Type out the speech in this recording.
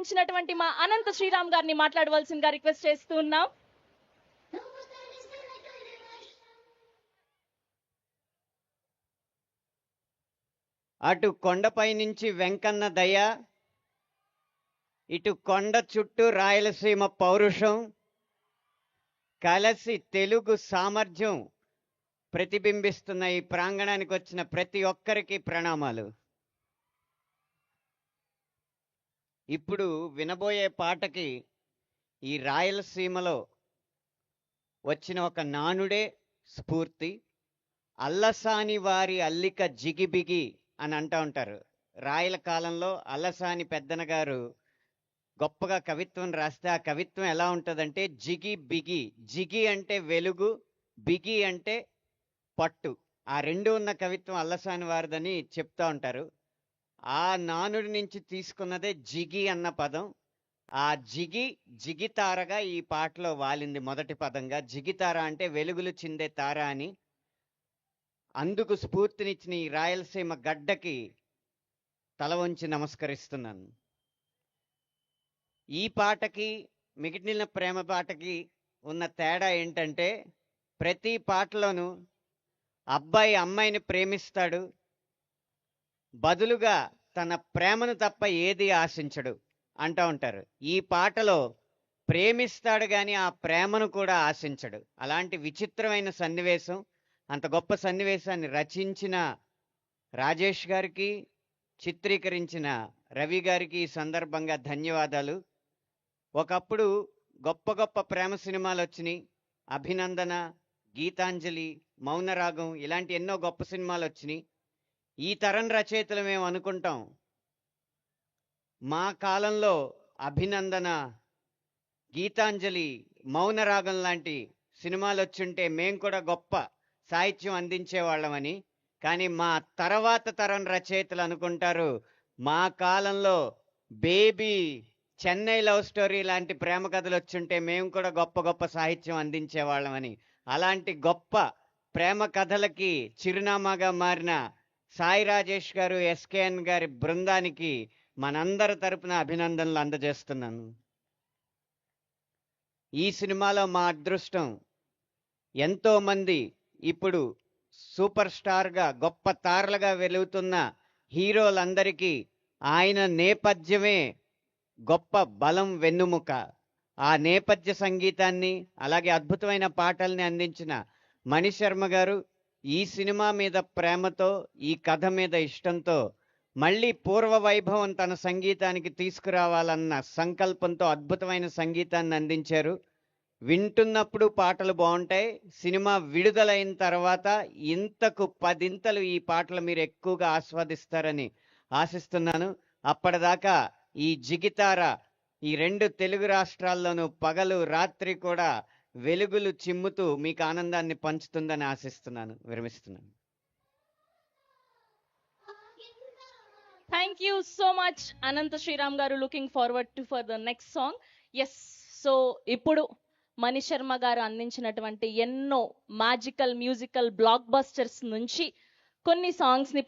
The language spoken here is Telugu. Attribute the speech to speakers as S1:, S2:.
S1: ఇచ్చినటువంటి మా అనంత శ్రీరామ్ గారిని మాట్లాడవలసిందిగా రిక్వెస్ట్ చేస్తూ ఉన్నాం.
S2: అటు కొండపై నుంచి వెంకన్న దయ, ఇటు కొండ చుట్టూ రాయలసీమ పౌరుషం కలిసి తెలుగు సామర్థ్యం ప్రతిబింబిస్తున్న ఈ ప్రాంగణానికి వచ్చిన ప్రతి ఒక్కరికి ప్రణామాలు. ఇప్పుడు వినబోయే పాటకి ఈ రాయలసీమలో వచ్చిన ఒక నానుడే స్ఫూర్తి. అల్లసాని వారి అల్లిక జిగిబిగి అని అంటూ ఉంటారు. రాయల కాలంలో అల్లసాని పెద్దన గారు గొప్పగా కవిత్వం రాస్తే ఆ కవిత్వం ఎలా ఉంటుందంటే జిగి బిగి. జిగి అంటే వెలుగు, బిగి అంటే పట్టు. ఆ రెండు ఉన్న కవిత్వం అల్లసాని వారిదని చెప్తా ఉంటారు. ఆ నానుడి నుంచి తీసుకున్నదే జిగి అన్న పదం. ఆ జిగి జిగితారగా ఈ పాటలో వాలింది మొదటి పదంగా. జిగితార అంటే వెలుగులు చిందే తార అని. అందుకు స్ఫూర్తినిచ్చిన ఈ రాయలసీమ గడ్డకి తల వంచి నమస్కరిస్తున్నాను. ఈ పాటకి మిగిలిన ప్రేమ పాటకి ఉన్న తేడా ఏంటంటే ప్రతి పాటలోనూ అబ్బాయి అమ్మాయిని ప్రేమిస్తాడు, బదులుగా తన ప్రేమను తప్ప ఏది ఆశించడు అంటూ ఉంటారు. ఈ పాటలో ప్రేమిస్తాడు కానీ ఆ ప్రేమను కూడా ఆశించడు. అలాంటి విచిత్రమైన సన్నివేశం. అంత గొప్ప సన్నివేశాన్ని రచించిన రాజేష్ గారికి, చిత్రీకరించిన రవి గారికి ఈ సందర్భంగా ధన్యవాదాలు. ఒకప్పుడు గొప్ప గొప్ప ప్రేమ సినిమాలు వచ్చినాయి. అభినందన, గీతాంజలి, మౌనరాగం ఇలాంటి ఎన్నో గొప్ప సినిమాలు వచ్చినాయి. ఈ తరం రచయితలు మేము అనుకుంటాం, మా కాలంలో అభినందన, గీతాంజలి, మౌనరాగం లాంటి సినిమాలు వచ్చుంటే మేము కూడా గొప్ప సాహిత్యం అందించేవాళ్ళమని. కానీ మా తర్వాత తరం రచయితలు అనుకుంటారు, మా కాలంలో బేబీ, చెన్నై లవ్ స్టోరీ లాంటి ప్రేమ కథలు వచ్చుంటే మేము కూడా గొప్ప గొప్ప సాహిత్యం అందించేవాళ్ళమని. అలాంటి గొప్ప ప్రేమ కథలకి చిరునామాగా మారిన సాయి రాజేష్ గారు, ఎస్కేఎన్ గారి బృందానికి మనందరి తరపున అభినందనలు అందజేస్తున్నాను. ఈ సినిమాలో మా అదృష్టం ఎంతోమంది ఇప్పుడు సూపర్ స్టార్గా గొప్ప తారలుగా వెలుగుతున్న హీరోలందరికీ ఆయన నేపథ్యమే గొప్ప బలం, వెన్నుముక. ఆ నేపథ్య సంగీతాన్ని అలాగే అద్భుతమైన పాటల్ని అందించిన మణిశర్మ గారు ఈ సినిమా మీద ప్రేమతో, ఈ కథ మీద ఇష్టంతో మళ్ళీ పూర్వ వైభవం తన సంగీతానికి తీసుకురావాలన్న సంకల్పంతో అద్భుతమైన సంగీతాన్ని అందించారు. వింటున్నప్పుడు పాటలు బాగుంటాయి. సినిమా విడుదలైన తర్వాత ఇంతకు 10 ఇంతలు ఈ పాటలు మీరు ఎక్కువగా ఆస్వాదిస్తారని ఆశిస్తున్నాను. అప్పటిదాకా ఈ జిగితార ఈ 2 తెలుగు రాష్ట్రాల్లోనూ పగలు రాత్రి కూడా వెలుగులు చిమ్ముతూ మీకు ఆనందాన్ని పంచుతుందని ఆశిస్తున్నాను. విరమిస్తున్నాను.
S1: Thank you so much Anantha Sriram గారు. Looking forward for the next song. Yes, so ఇప్పుడు మణి శర్మ గారు అందించినటువంటి ఎన్నో మ్యాజికల్ మ్యూజికల్ బ్లాక్ బస్టర్స్ నుంచి కొన్ని సాంగ్స్ ని